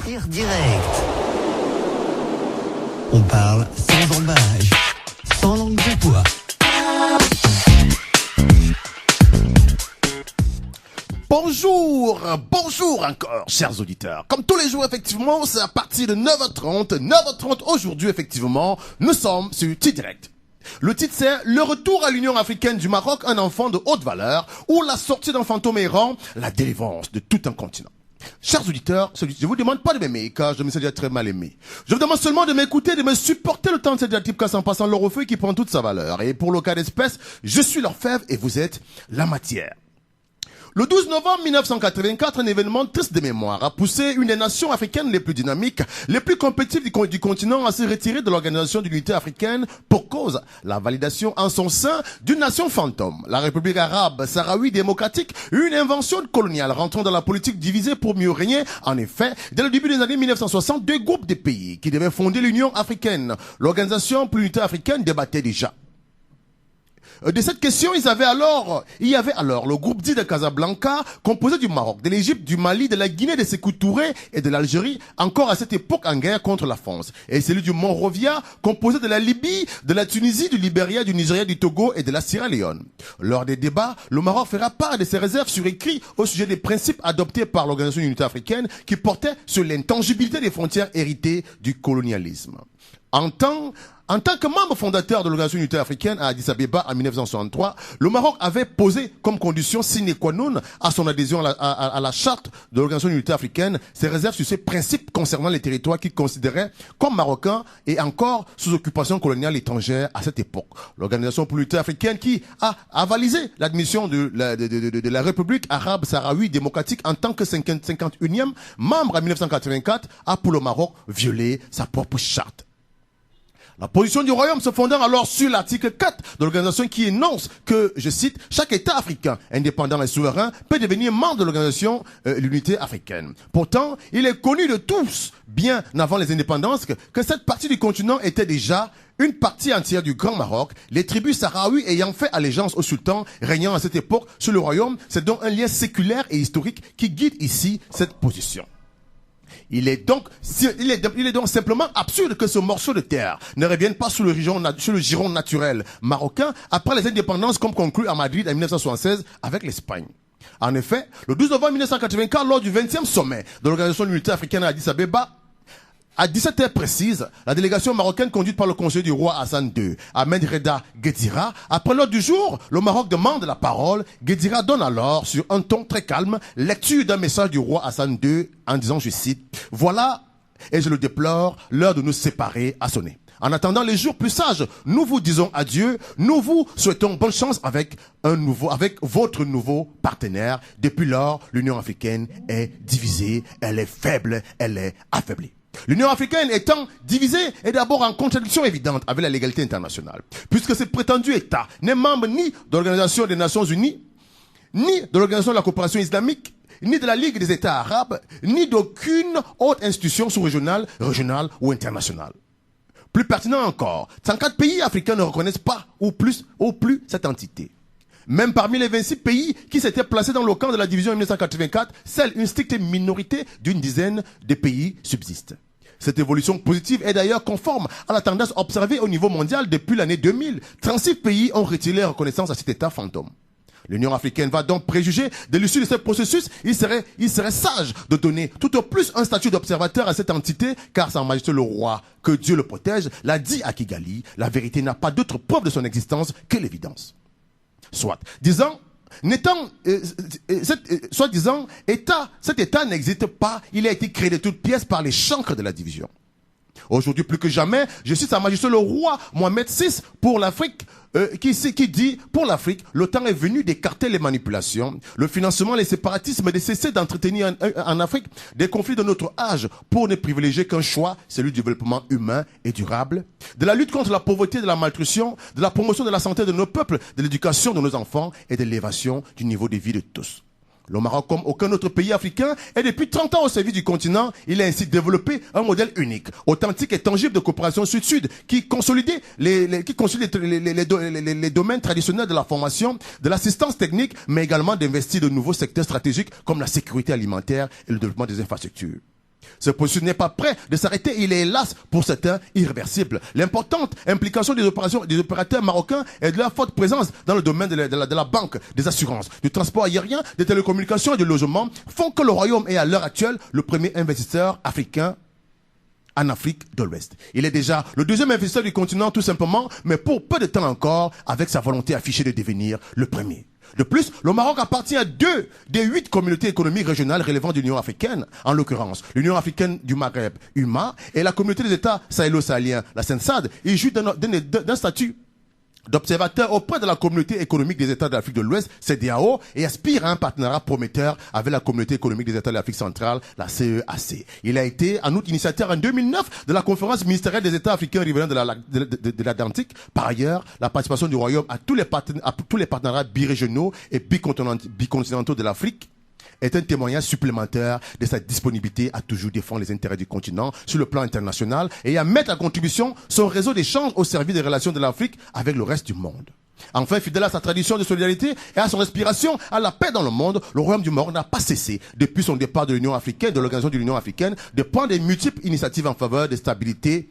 Rire direct. On parle sans embâche, sans langue de bois. Bonjour encore, chers auditeurs. Comme tous les jours, effectivement, c'est à partir de 9h30 aujourd'hui, effectivement, nous sommes sur T-Direct. Le titre c'est « Le retour à l'Union africaine du Maroc, un enfant de haute valeur » ou « La sortie d'un fantôme errant, la délivrance de tout un continent ». Chers auditeurs, je vous demande pas de m'aimer, car je me suis déjà très mal aimé. Je vous demande seulement de m'écouter, de me supporter le temps de cette diatribe casse en passant l'or au feu qui prend toute sa valeur. Et pour le cas d'espèce, je suis l'orfèvre et vous êtes la matière. Le 12 novembre 1984, un événement triste de mémoire a poussé une des nations africaines les plus dynamiques, les plus compétitives du continent à se retirer de l'Organisation de l'Unité africaine pour cause la validation en son sein d'une nation fantôme, la République arabe sahraoui démocratique, une invention coloniale rentrant dans la politique divisée pour mieux régner. En effet, dès le début des années 1960, deux groupes de pays qui devaient fonder l'Union africaine, l'Organisation pour l'Unité africaine débattait déjà. De cette question, il y avait alors le groupe dit de Casablanca, composé du Maroc, de l'Égypte, du Mali, de la Guinée, de Sékou Touré et de l'Algérie, encore à cette époque en guerre contre la France. Et celui du Monrovia, composé de la Libye, de la Tunisie, du Libéria, du Nigeria, du Togo et de la Sierra Leone. Lors des débats, le Maroc fera part de ses réserves sur écrit au sujet des principes adoptés par l'Organisation de l'Unité africaine qui portaient sur l'intangibilité des frontières héritées du colonialisme. En tant que membre fondateur de l'Organisation de l'Unité africaine à Addis Abeba en 1963, le Maroc avait posé comme condition sine qua non à son adhésion à la charte de l'Organisation de l'Unité africaine ses réserves sur ses principes concernant les territoires qu'il considérait comme marocains et encore sous occupation coloniale étrangère à cette époque. L'Organisation pour l'Unité africaine qui a avalisé l'admission de la République arabe sahraoui démocratique en tant que 51e membre en 1984 a pour le Maroc violé sa propre charte. La position du royaume se fondant alors sur l'article 4 de l'organisation qui énonce que, je cite, chaque État africain indépendant et souverain peut devenir membre de l'organisation l'unité africaine. Pourtant, il est connu de tous, bien avant les indépendances, que cette partie du continent était déjà une partie entière du Grand Maroc, les tribus sahraouis ayant fait allégeance au sultan régnant à cette époque sur le royaume. C'est donc un lien séculaire et historique qui guide ici cette position. Il est donc simplement absurde que ce morceau de terre ne revienne pas sur le giron naturel marocain après les indépendances comme conclu à Madrid en 1976 avec l'Espagne. En effet, le 12 novembre 1984, lors du 20e sommet de l'Organisation de l'Unité africaine à Addis Abeba, à 17h précise, la délégation marocaine conduite par le conseiller du roi Hassan II, Ahmed Reda Guedira, après l'ordre du jour, le Maroc demande la parole. Guedira donne alors, sur un ton très calme, lecture d'un message du roi Hassan II en disant, je cite, « Voilà, et je le déplore, l'heure de nous séparer a sonné. En attendant les jours plus sages, nous vous disons adieu, nous vous souhaitons bonne chance avec votre nouveau partenaire. Depuis lors, l'Union africaine est divisée, elle est faible, elle est affaiblie. » L'Union africaine étant divisée est d'abord en contradiction évidente avec la légalité internationale, puisque ce prétendu État n'est membre ni de l'Organisation des Nations Unies, ni de l'Organisation de la coopération islamique, ni de la Ligue des États arabes, ni d'aucune autre institution sous-régionale, régionale ou internationale. Plus pertinent encore, 34 pays africains ne reconnaissent pas ou plus cette entité. Même parmi les 26 pays qui s'étaient placés dans le camp de la division en 1984, seule une stricte minorité d'une dizaine de pays subsiste. Cette évolution positive est d'ailleurs conforme à la tendance observée au niveau mondial depuis l'année 2000. 36 pays ont retiré la reconnaissance à cet État fantôme. L'Union africaine va donc préjuger de l'issue de ce processus. Il serait sage de donner tout au plus un statut d'observateur à cette entité, car Sa Majesté le Roi, que Dieu le protège, l'a dit à Kigali, la vérité n'a pas d'autre preuve de son existence que l'évidence. Cet État n'existe pas, il a été créé de toutes pièces par les chancres de la division. Aujourd'hui, plus que jamais, je cite Sa Majesté le Roi Mohamed VI pour l'Afrique, qui dit, pour l'Afrique, le temps est venu d'écarter les manipulations, le financement, les séparatismes, de cesser d'entretenir en Afrique des conflits de notre âge pour ne privilégier qu'un choix, celui du développement humain et durable, de la lutte contre la pauvreté et de la malnutrition, de la promotion de la santé de nos peuples, de l'éducation de nos enfants et de l'élévation du niveau de vie de tous. Le Maroc, comme aucun autre pays africain, est depuis 30 ans au service du continent. Il a ainsi développé un modèle unique, authentique et tangible de coopération sud-sud qui consolide les domaines traditionnels de la formation, de l'assistance technique, mais également d'investir de nouveaux secteurs stratégiques comme la sécurité alimentaire et le développement des infrastructures. Ce processus n'est pas prêt de s'arrêter, il est hélas pour certains irréversible. L'importante implication des opérateurs marocains et de leur forte présence dans le domaine de la banque, des assurances, du transport aérien, des télécommunications et du logement font que le Royaume est à l'heure actuelle le premier investisseur africain en Afrique de l'Ouest. Il est déjà le deuxième investisseur du continent tout simplement, mais pour peu de temps encore, avec sa volonté affichée de devenir le premier. De plus, le Maroc appartient à 2 des 8 communautés économiques régionales relevantes de l'Union africaine, en l'occurrence l'Union africaine du Maghreb, UMA, et la communauté des États sahélo-sahéliens, la SENSAD. Il jouit d'un statut d'observateur auprès de la communauté économique des États de l'Afrique de l'Ouest, CEDEAO, et aspire à un partenariat prometteur avec la communauté économique des États de l'Afrique centrale, la CEAC. Il a été en outre initiateur en 2009 de la conférence ministérielle des États africains riverains de l'Atlantique. Par ailleurs, la participation du Royaume à tous les partenariats birégionaux et bicontinentaux de l'Afrique est un témoignage supplémentaire de sa disponibilité à toujours défendre les intérêts du continent sur le plan international et à mettre à contribution son réseau d'échanges au service des relations de l'Afrique avec le reste du monde. Enfin, fidèle à sa tradition de solidarité et à son aspiration à la paix dans le monde, le Royaume du Maroc n'a pas cessé, depuis son départ de l'Union africaine, de l'organisation de l'Union africaine, de prendre des multiples initiatives en faveur de stabilité,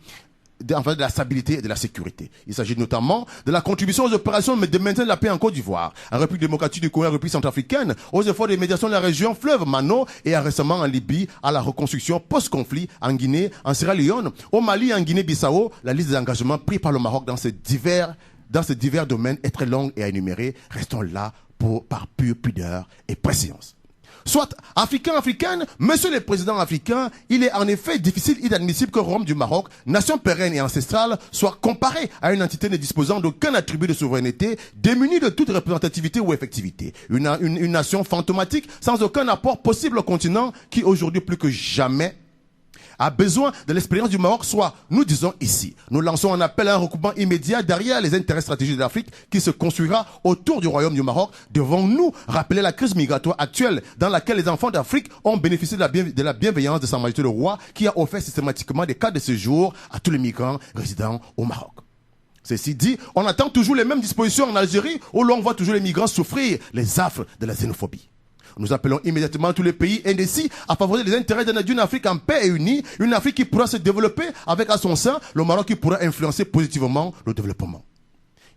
en faveur de la stabilité et de la sécurité. Il s'agit notamment de la contribution aux opérations de maintien de la paix en Côte d'Ivoire, en République démocratique du Congo et en République centrafricaine, aux efforts de médiation de la région fleuve Mano et récemment en Libye, à la reconstruction post-conflit en Guinée, en Sierra Leone, au Mali et en Guinée-Bissau. La liste des engagements pris par le Maroc dans ces divers domaines est très longue et à énumérer. Restons là par pure pudeur et préséance. Soit africaine, monsieur le président africain, il est en effet difficile et inadmissible que Rome du Maroc, nation pérenne et ancestrale, soit comparé à une entité ne disposant d'aucun attribut de souveraineté, démunie de toute représentativité ou effectivité. Une nation fantomatique, sans aucun apport possible au continent, qui aujourd'hui plus que jamais a besoin de l'expérience du Maroc, soit, nous disons ici, nous lançons un appel à un recoupement immédiat derrière les intérêts stratégiques de l'Afrique qui se construira autour du Royaume du Maroc. Devons-nous rappeler la crise migratoire actuelle dans laquelle les enfants d'Afrique ont bénéficié de la bienveillance de Sa Majesté le Roi qui a offert systématiquement des cartes de séjour à tous les migrants résidant au Maroc. Ceci dit, on attend toujours les mêmes dispositions en Algérie où l'on voit toujours les migrants souffrir les affres de la xénophobie. Nous appelons immédiatement tous les pays indécis à favoriser les intérêts d'une Afrique en paix et unie, une Afrique qui pourra se développer avec à son sein le Maroc qui pourra influencer positivement le développement.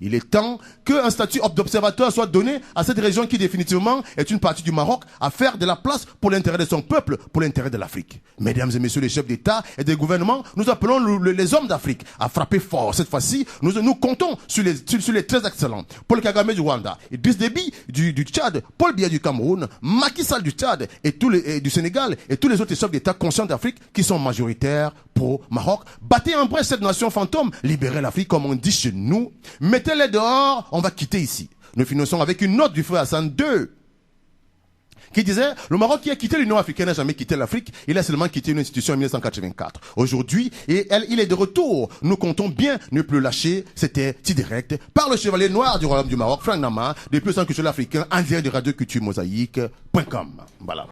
Il est temps qu'un statut d'observateur soit donné à cette région qui définitivement est une partie du Maroc à faire de la place pour l'intérêt de son peuple, pour l'intérêt de l'Afrique. Mesdames et messieurs les chefs d'État et des gouvernements, nous appelons les hommes d'Afrique à frapper fort. Cette fois-ci, nous comptons sur les très excellents. Paul Kagame du Rwanda, Idriss Déby du Tchad, Paul Biya du Cameroun, Macky Sall du Tchad et du Sénégal et tous les autres chefs d'État conscients d'Afrique qui sont majoritaires pro Maroc. Battez en brèche cette nation fantôme, libérez l'Afrique comme on dit chez nous. Mettez-les dehors, on va quitter ici. Nous finissons avec une note du frère Hassan II qui disait, le Maroc qui a quitté l'Union africaine n'a jamais quitté l'Afrique, il a seulement quitté une institution en 1984. Aujourd'hui, il est de retour. Nous comptons bien ne plus lâcher. C'était T-Direct par le chevalier noir du Royaume du Maroc, Frank Nama, depuis le Centre culturel africain, en direct de Radio Culture Mosaïque.com. Voilà.